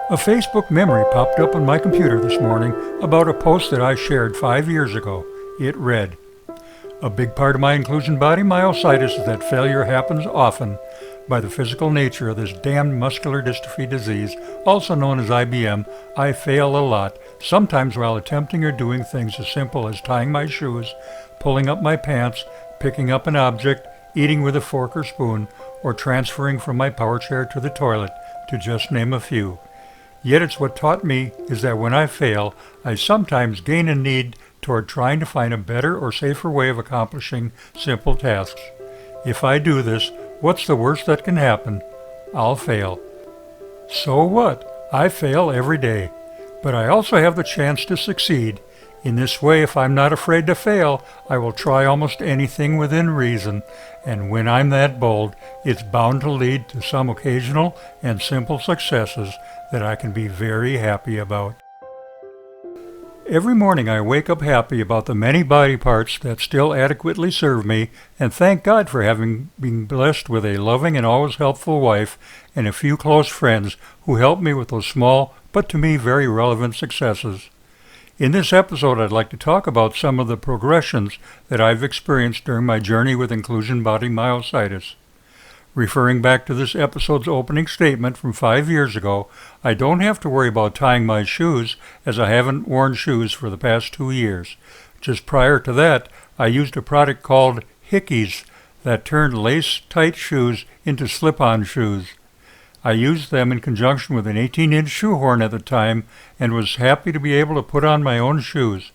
A Facebook memory popped up on my computer this morning about a post that I shared 5 years ago. It read, "A big part of my inclusion body myositis is that failure happens often by the physical nature of this damned muscular dystrophy disease, also known as IBM. I fail a lot, sometimes while attempting or doing things as simple as tying my shoes, pulling up my pants, picking up an object, eating with a fork or spoon, or transferring from my power chair to the toilet, to just name a few. Yet it's what taught me is that when I fail, I sometimes gain a need toward trying to find a better or safer way of accomplishing simple tasks. If I do this, what's the worst that can happen? I'll fail. So what? I fail every day. But I also have the chance to succeed. In this way, if I'm not afraid to fail, I will try almost anything within reason. And when I'm that bold, it's bound to lead to some occasional and simple successes that I can be very happy about. Every morning I wake up happy about the many body parts that still adequately serve me, and thank God for having been blessed with a loving and always helpful wife and a few close friends who help me with those small, but to me very relevant successes. In this episode, I'd like to talk about some of the progressions that I've experienced during my journey with inclusion body myositis. Referring back to this episode's opening statement from 5 years ago, I don't have to worry about tying my shoes, as I haven't worn shoes for the past 2 years. Just prior to that, I used a product called Hickies that turned lace-tight shoes into slip-on shoes. I used them in conjunction with an 18-inch shoehorn at the time and was happy to be able to put on my own shoes.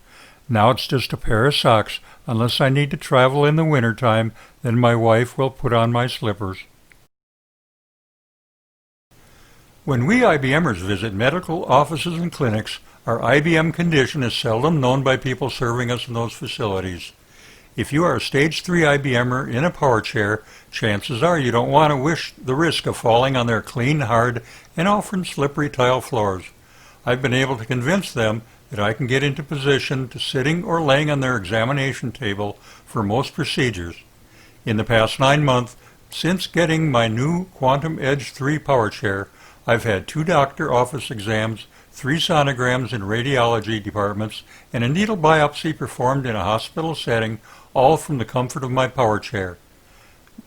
Now it's just a pair of socks. Unless I need to travel in the wintertime, then my wife will put on my slippers. When we IBMers visit medical offices and clinics, our IBM condition is seldom known by people serving us in those facilities. If you are a stage 3 IBMer in a power chair, chances are you don't want to wish the risk of falling on their clean, hard, and often slippery tile floors. I've been able to convince them that I can get into position to sitting or laying on their examination table for most procedures. In the past 9 months, since getting my new Quantum Edge 3 power chair, I've had 2 doctor office exams, 3 sonograms in radiology departments, and a needle biopsy performed in a hospital setting, all from the comfort of my power chair.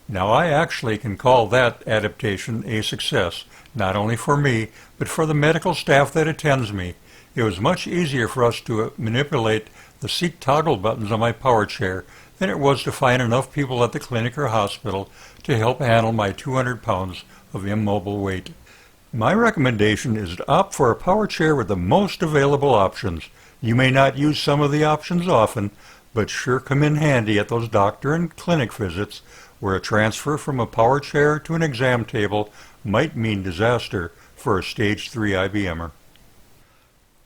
Now I actually can call that adaptation a success, not only for me, but for the medical staff that attends me. It was much easier for us to manipulate the seat toggle buttons on my power chair than it was to find enough people at the clinic or hospital to help handle my 200 pounds of immobile weight. My recommendation is to opt for a power chair with the most available options. You may not use some of the options often, but sure come in handy at those doctor and clinic visits where a transfer from a power chair to an exam table might mean disaster for a stage 3 IBMer.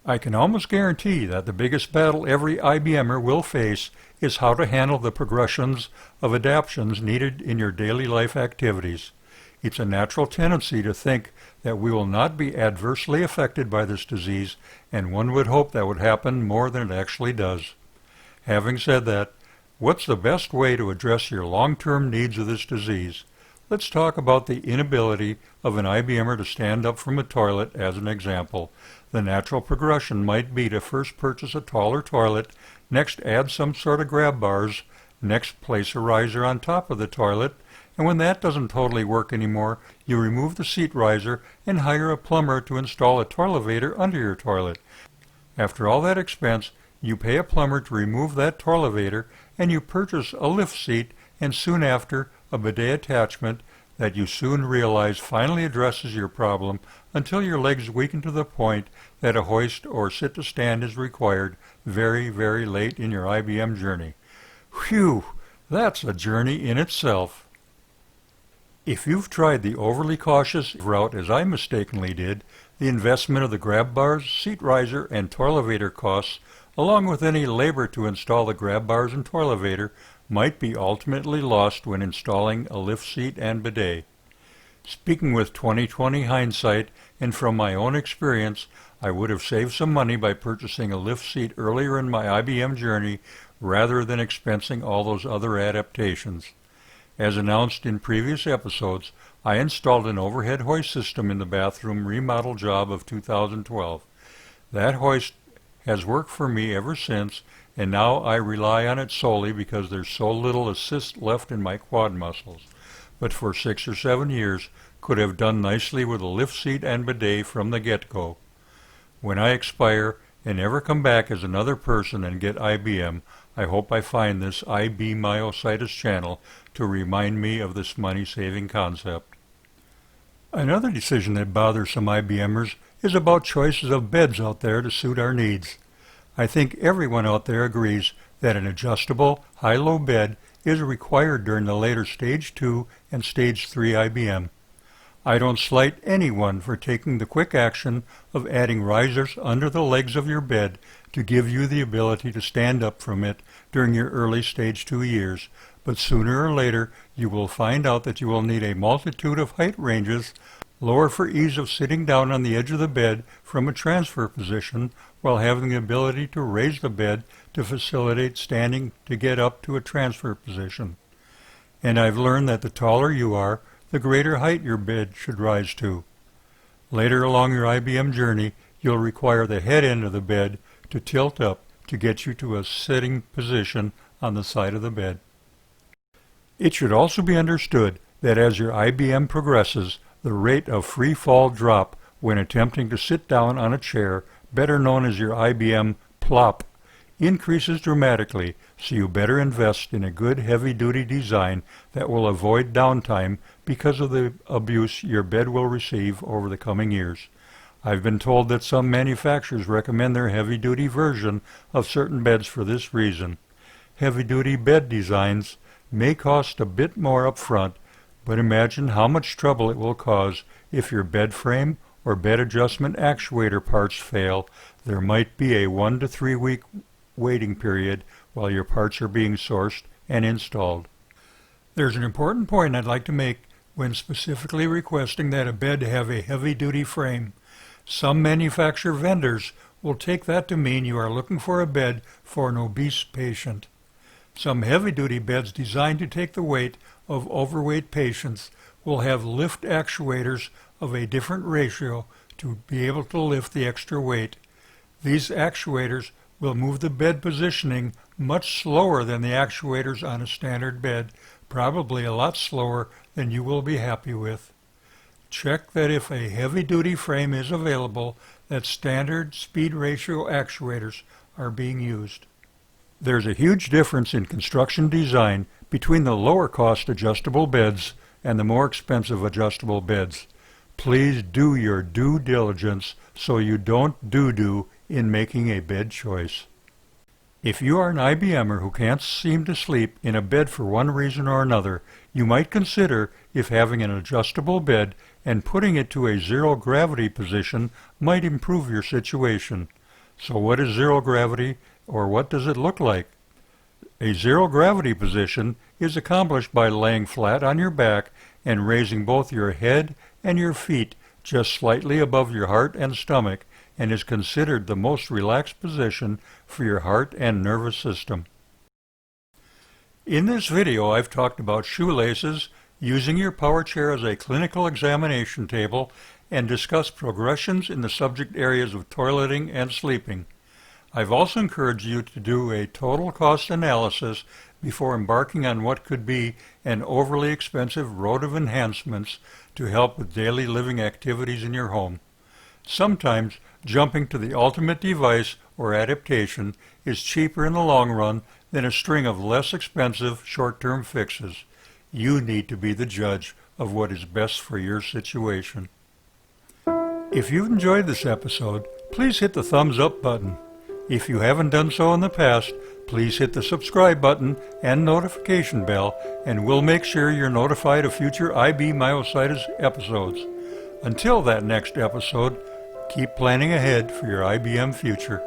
I can almost guarantee that the biggest battle every IBMer will face is how to handle the progressions of adaptations needed in your daily life activities. It's a natural tendency to think that we will not be adversely affected by this disease, and one would hope that would happen more than it actually does. Having said that, what's the best way to address your long-term needs of this disease? Let's talk about the inability of an IBMer to stand up from a toilet as an example. The natural progression might be to first purchase a taller toilet, next add some sort of grab bars, next place a riser on top of the toilet, and when that doesn't totally work anymore, you remove the seat riser and hire a plumber to install a toilevator under your toilet. After all that expense, you pay a plumber to remove that toilevator, and you purchase a LiftSeat and soon after a bidet attachment that you soon realize finally addresses your problem until your legs weaken to the point that a hoist or sit-to-stand is required very, very late in your IBM journey. Whew, that's a journey in itself. If you've tried the overly cautious route as I mistakenly did, the investment of the grab bars, seat riser, and toilevator costs, along with any labor to install the grab bars and toilevator, might be ultimately lost when installing a LiftSeat and bidet. Speaking with 20/20 hindsight and from my own experience, I would have saved some money by purchasing a LiftSeat earlier in my IBM journey rather than expensing all those other adaptations. As announced in previous episodes, I installed an overhead hoist system in the bathroom remodel job of 2012. That hoist has worked for me ever since, and now I rely on it solely because there's so little assist left in my quad muscles. But for 6 or 7 years, could have done nicely with a lift seat and bidet from the get-go. When I expire and ever come back as another person and get IBM, I hope I find this IB Myositis channel to remind me of this money-saving concept. Another decision that bothers some IBMers is about choices of beds out there to suit our needs. I think everyone out there agrees that an adjustable high-low bed is required during the later Stage 2 and Stage 3 IBM. I don't slight anyone for taking the quick action of adding risers under the legs of your bed to give you the ability to stand up from it during your early Stage 2 years, but sooner or later you will find out that you will need a multitude of height ranges, lower for ease of sitting down on the edge of the bed from a transfer position while having the ability to raise the bed to facilitate standing to get up to a transfer position. And I've learned that the taller you are, the greater height your bed should rise to. Later along your IBM journey, you'll require the head end of the bed to tilt up to get you to a sitting position on the side of the bed. It should also be understood that as your IBM progresses, the rate of free fall drop when attempting to sit down on a chair, better known as your IBM plop, increases dramatically, so you better invest in a good heavy-duty design that will avoid downtime because of the abuse your bed will receive over the coming years. I've been told that some manufacturers recommend their heavy-duty version of certain beds for this reason. Heavy-duty bed designs may cost a bit more up front, but imagine how much trouble it will cause if your bed frame or bed adjustment actuator parts fail. There might be a 1 to 3 week waiting period while your parts are being sourced and installed. There's an important point I'd like to make when specifically requesting that a bed have a heavy-duty frame. Some manufacturer vendors will take that to mean you are looking for a bed for an obese patient. Some heavy-duty beds designed to take the weight of overweight patients will have lift actuators of a different ratio to be able to lift the extra weight. These actuators will move the bed positioning much slower than the actuators on a standard bed, probably a lot slower than you will be happy with. Check that if a heavy-duty frame is available, that standard speed ratio actuators are being used. There's a huge difference in construction design between the lower cost adjustable beds and the more expensive adjustable beds. Please do your due diligence so you don't doo-doo in making a bed choice. If you are an IBMer who can't seem to sleep in a bed for one reason or another, you might consider if having an adjustable bed and putting it to a zero gravity position might improve your situation. So what is zero gravity, or what does it look like? A zero gravity position is accomplished by laying flat on your back and raising both your head and your feet just slightly above your heart and stomach, and is considered the most relaxed position for your heart and nervous system. In this video, I've talked about shoelaces, using your power chair as a clinical examination table, and discussed progressions in the subject areas of toileting and sleeping. I've also encouraged you to do a total cost analysis before embarking on what could be an overly expensive road of enhancements to help with daily living activities in your home. Sometimes jumping to the ultimate device or adaptation is cheaper in the long run than a string of less expensive short-term fixes. You need to be the judge of what is best for your situation. If you've enjoyed this episode, please hit the thumbs up button. If you haven't done so in the past, please hit the subscribe button and notification bell, and we'll make sure you're notified of future IB Myositis episodes. Until that next episode, keep planning ahead for your IBM future.